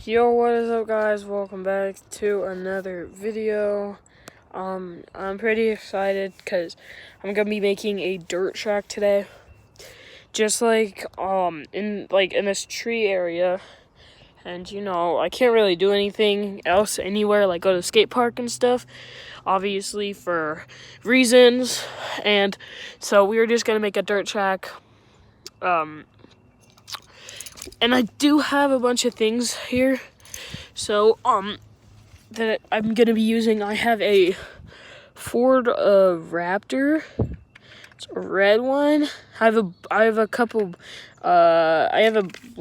Yo, what is up, guys? Welcome back to another video. I'm pretty excited because I'm gonna be making a dirt track today. Just like in this tree area, and I can't really do anything else anywhere, like go to the skate park and stuff, obviously for reasons. And so we were just gonna make a dirt track. And I do have a bunch of things here. So, that I'm gonna be using. I have a Ford Raptor. It's a red one. I have a couple. I have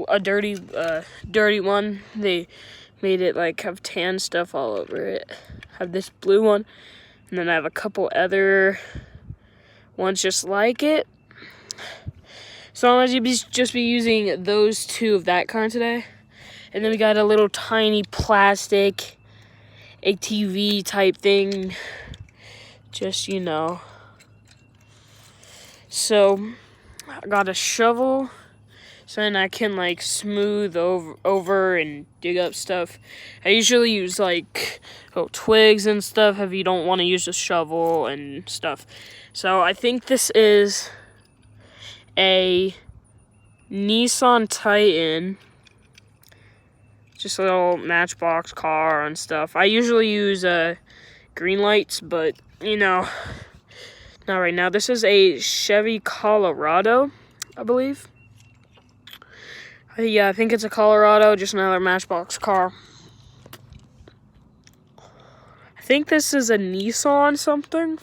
a dirty one. They made it like have tan stuff all over it. I have this blue one, and then I have a couple other ones just like it. So I'm going to just be using those two of that kind today. And then we got a little tiny plastic ATV type thing. Just, So I got a shovel so then I can like smooth over and dig up stuff. I usually use like twigs and stuff if you don't want to use a shovel and stuff. So I think this is a Nissan Titan, just a little matchbox car and stuff. I usually use green lights, but not right now. This is a Chevy Colorado, I believe. Yeah, I think it's a Colorado, just another matchbox car. I think this is a Nissan something.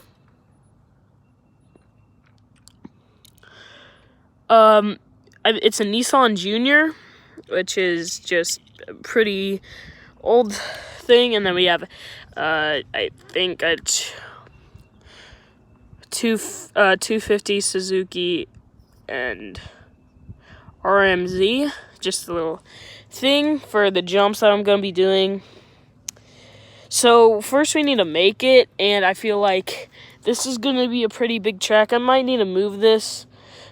It's a Nissan Junior, which is just a pretty old thing. And then we have, I think, a 250 Suzuki and RMZ. Just a little thing for the jumps that I'm going to be doing. So first we need to make it, and I feel like this is going to be a pretty big track. I might need to move this,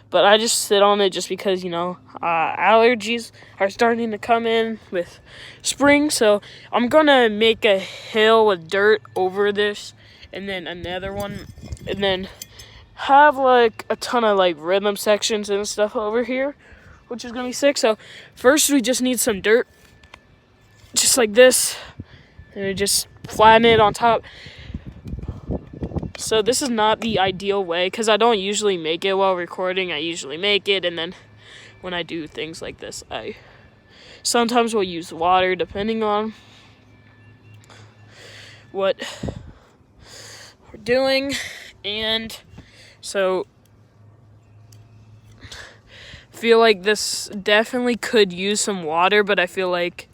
but I just sit on it just because, allergies are starting to come in with spring. So I'm going to make a hill with dirt over this, and then another one, and then have like a ton of like rhythm sections and stuff over here, which is going to be sick. So first we just need some dirt, just like this, and we just flatten it on top. So this is not the ideal way because I don't usually make it while recording. I usually make it, and then when I do things like this, I sometimes will use water depending on what we're doing. And so I feel like this definitely could use some water, but I feel like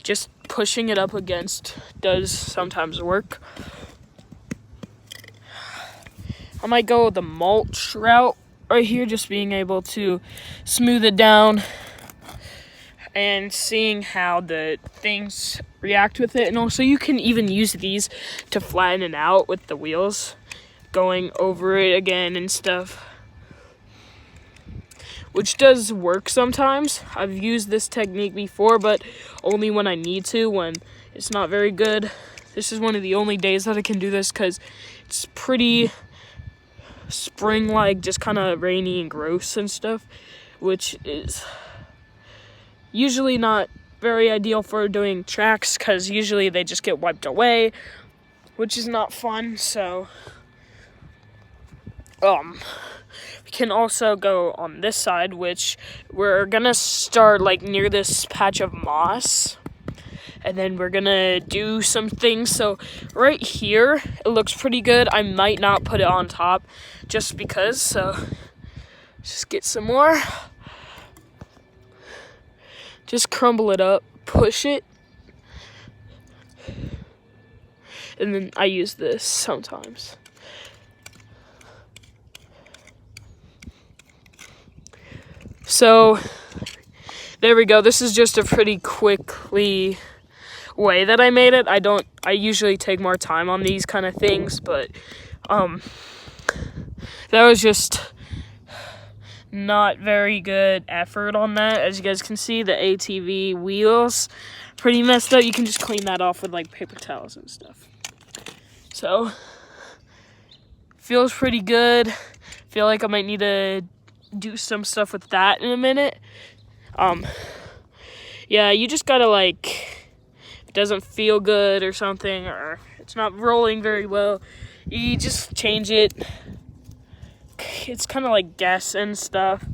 just pushing it up against does sometimes work. I might go the mulch route right here, just being able to smooth it down and seeing how the things react with it. And also you can even use these to flatten it out with the wheels going over it again and stuff, which does work sometimes. I've used this technique before, but only when I need to, when it's not very good. This is one of the only days that I can do this because it's pretty spring-like, just kind of rainy and gross and stuff, which is usually not very ideal for doing tracks because usually they just get wiped away, which is not fun. So we can also go on this side, which we're gonna start like near this patch of moss, and then we're gonna do some things. So right here, it looks pretty good. I might not put it on top just because. So just get some more. Just crumble it up, push it. And then I use this sometimes. So there we go. This is just a pretty quickly way that I made it. I usually take more time on these kind of things, but that was just not very good effort on that. As you guys can see, the ATV wheels pretty messed up. You can just clean that off with like paper towels and stuff. So feels pretty good. Feel like I might need to do some stuff with that in a minute. Yeah, you just gotta like, if it doesn't feel good or something, or it's not rolling very well, you just change it. It's kind of like gas and stuff.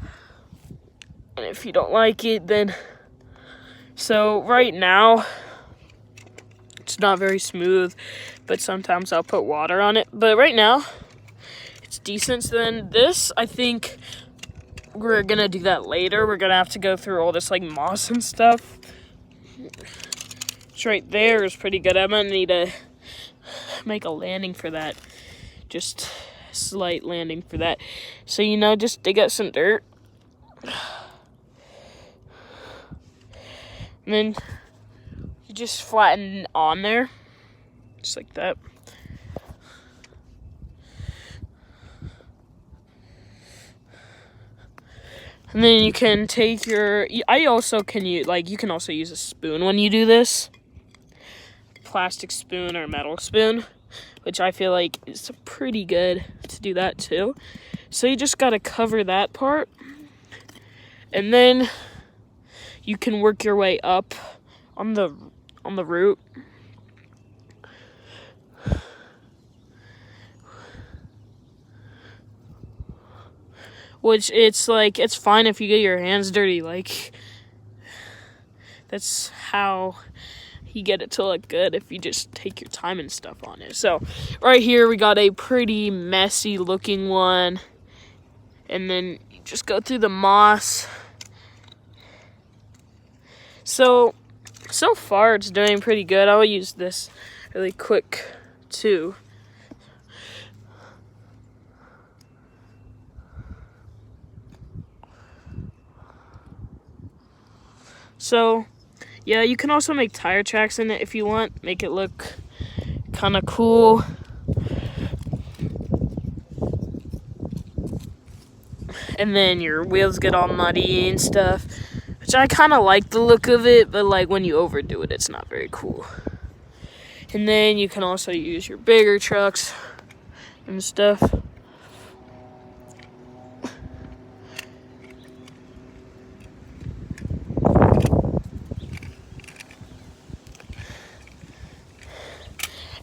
And if you don't like it, then... So right now, it's not very smooth, but sometimes I'll put water on it. But right now, it's decent. So then this, I think we're gonna do that later. We're gonna have to go through all this like moss and stuff. Which right there is pretty good. I'm gonna need to make a landing for that. Just slight landing for that. So, you know, just dig up some dirt. And then you just flatten on there. Just like that. And then you can take your, I also can use, like, you can also use a spoon when you do this. Plastic spoon or metal spoon, which I feel like is pretty good to do that too. So you just gotta cover that part. And then you can work your way up on the root. Which it's like, it's fine if you get your hands dirty, like, that's how you get it to look good, if you just take your time and stuff on it. So, right here we got a pretty messy looking one, and then you just go through the moss. So far it's doing pretty good. I'll use this really quick too. So, yeah, you can also make tire tracks in it if you want. Make it look kind of cool. And then your wheels get all muddy and stuff. Which I kind of like the look of it, but like when you overdo it, it's not very cool. And then you can also use your bigger trucks and stuff.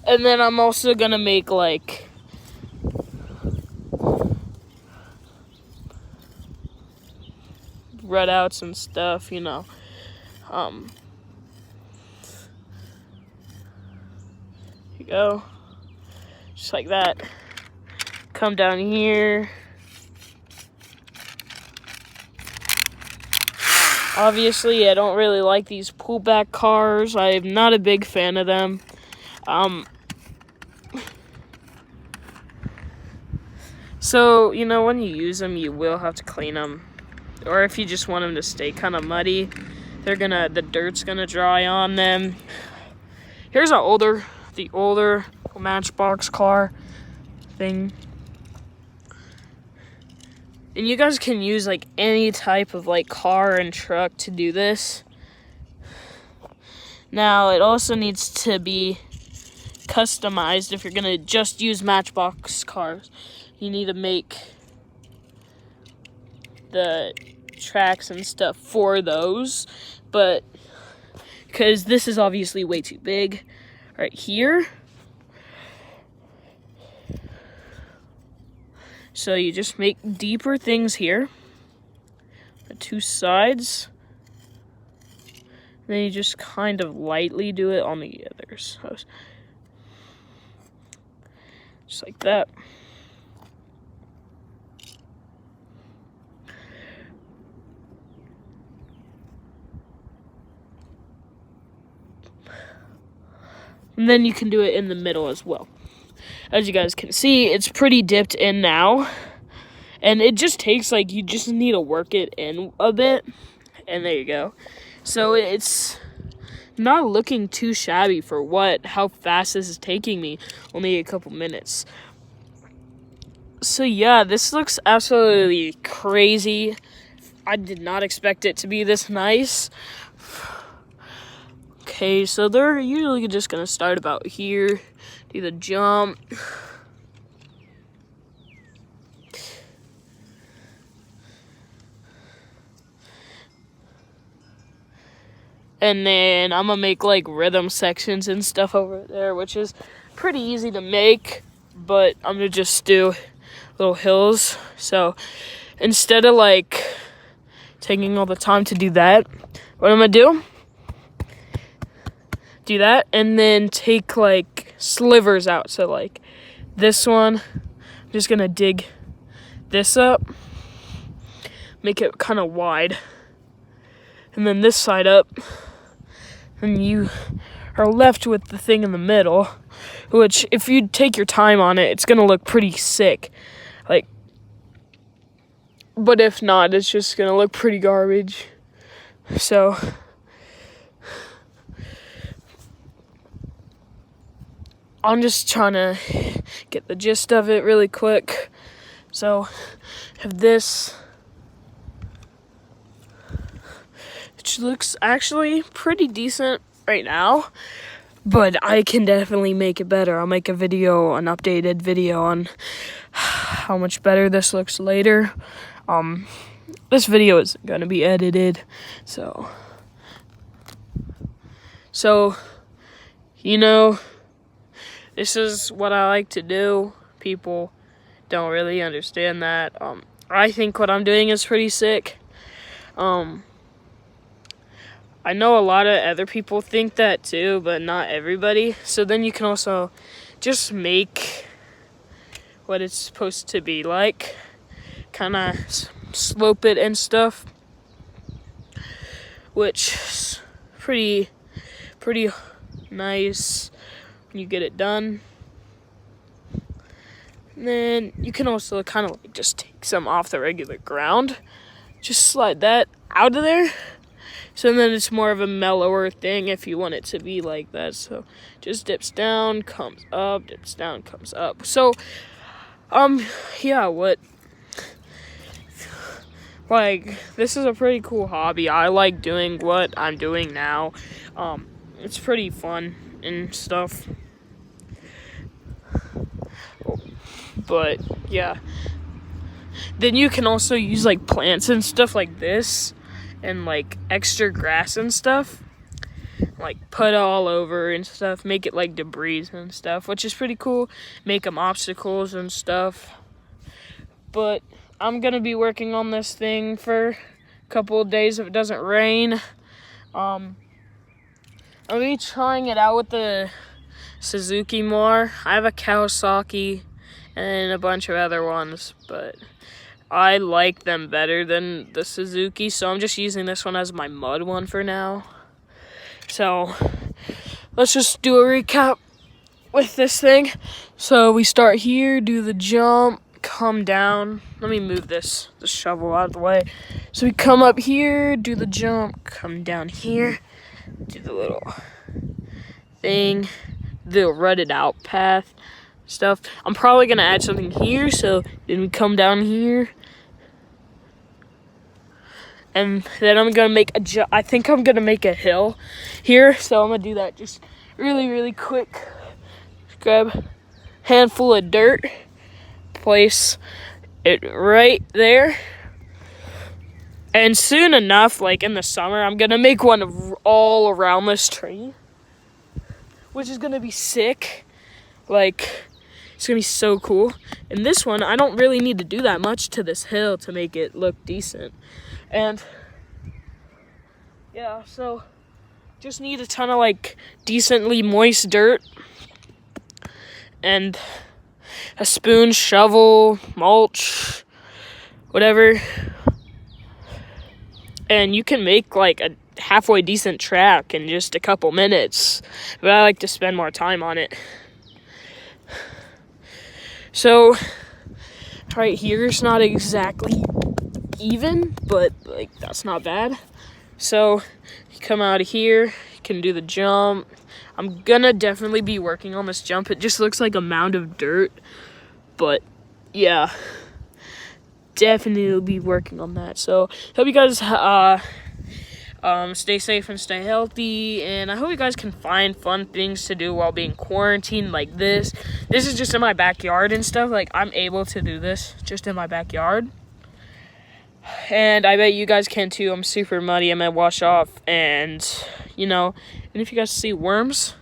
And then I'm also gonna make like rutouts and stuff, you know. Here you go. Just like that. Come down here. Obviously, I don't really like these pullback cars. I'm not a big fan of them. So, you know, when you use them, you will have to clean them. Or if you just want them to stay kind of muddy, the dirt's gonna dry on them. Here's the older Matchbox car thing. And you guys can use like any type of like car and truck to do this. Now, it also needs to be customized if you're gonna just use Matchbox cars. You need to make the tracks and stuff for those, but because this is obviously way too big right here. So you just make deeper things here, the two sides. Then you just kind of lightly do it on the others. So, just like that. And then you can do it in the middle as well. As you guys can see, it's pretty dipped in now. And it just takes, like, you just need to work it in a bit. And there you go. So it's not looking too shabby for how fast this is taking me. Only a couple minutes. So yeah, this looks absolutely crazy. I did not expect it to be this nice. Okay, so they're usually just gonna start about here, do the jump. And then I'm gonna make like rhythm sections and stuff over there, which is pretty easy to make, but I'm gonna just do little hills. So instead of like taking all the time to do that, what I'm gonna do that and then take like slivers out. So like this one, I'm just gonna dig this up, make it kind of wide, and then this side up, and you are left with the thing in the middle, which if you take your time on it, it's gonna look pretty sick. Like, but if not, it's just gonna look pretty garbage. So I'm just trying to get the gist of it really quick. So I have this, which looks actually pretty decent right now, but I can definitely make it better. I'll make a video, an updated video on how much better this looks later. This video is gonna be edited, so you know, this is what I like to do. People don't really understand that. I think what I'm doing is pretty sick. I know a lot of other people think that too, but not everybody. So then you can also just make what it's supposed to be like, kind of slope it and stuff, which is pretty nice when you get it done. And then you can also kind of like just take some off the regular ground, just slide that out of there. So then it's more of a mellower thing if you want it to be like that. So just dips down, comes up, dips down, comes up. So yeah, like, this is a pretty cool hobby. I like doing what I'm doing now. It's pretty fun and stuff. But yeah, then you can also use like plants and stuff like this, and like extra grass and stuff, like put all over and stuff, make it like debris and stuff, which is pretty cool. Make them obstacles and stuff. But I'm gonna be working on this thing for a couple of days if it doesn't rain. I'll be trying it out with the Suzuki more. I have a Kawasaki and a bunch of other ones, but I like them better than the Suzuki, so I'm just using this one as my mud one for now. So let's just do a recap with this thing. So we start here, do the jump, come down. Let me move the shovel out of the way. So we come up here, do the jump, come down here, do the little thing, the rutted out path stuff. I'm probably gonna add something here, so then we come down here, and then I'm gonna make I think I'm gonna make a hill here, so I'm gonna do that just really quick. Grab a handful of dirt, place it right there, and soon enough, like in the summer, I'm gonna make one all around this tree, which is gonna be sick. Like, it's gonna be so cool. And this one, I don't really need to do that much to this hill to make it look decent. And yeah, so just need a ton of like decently moist dirt and a spoon, shovel, mulch, whatever. And you can make like a halfway decent track in just a couple minutes, but I like to spend more time on it. So right here is not exactly even, but like that's not bad. So you come out of here, you can do the jump. I'm gonna definitely be working on this jump. It just looks like a mound of dirt, but yeah, definitely be working on that. So hope you guys stay safe and stay healthy, and I hope you guys can find fun things to do while being quarantined like this. This is just in my backyard and stuff. Like, I'm able to do this just in my backyard, and I bet you guys can too. I'm super muddy. I'm gonna wash off, and and if you guys see worms,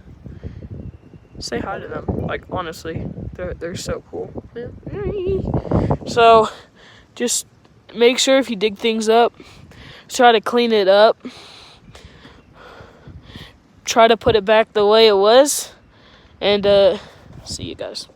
say hi to them. Like, honestly, they're so cool. So just make sure if you dig things up, try to clean it up, try to put it back the way it was, and see you guys.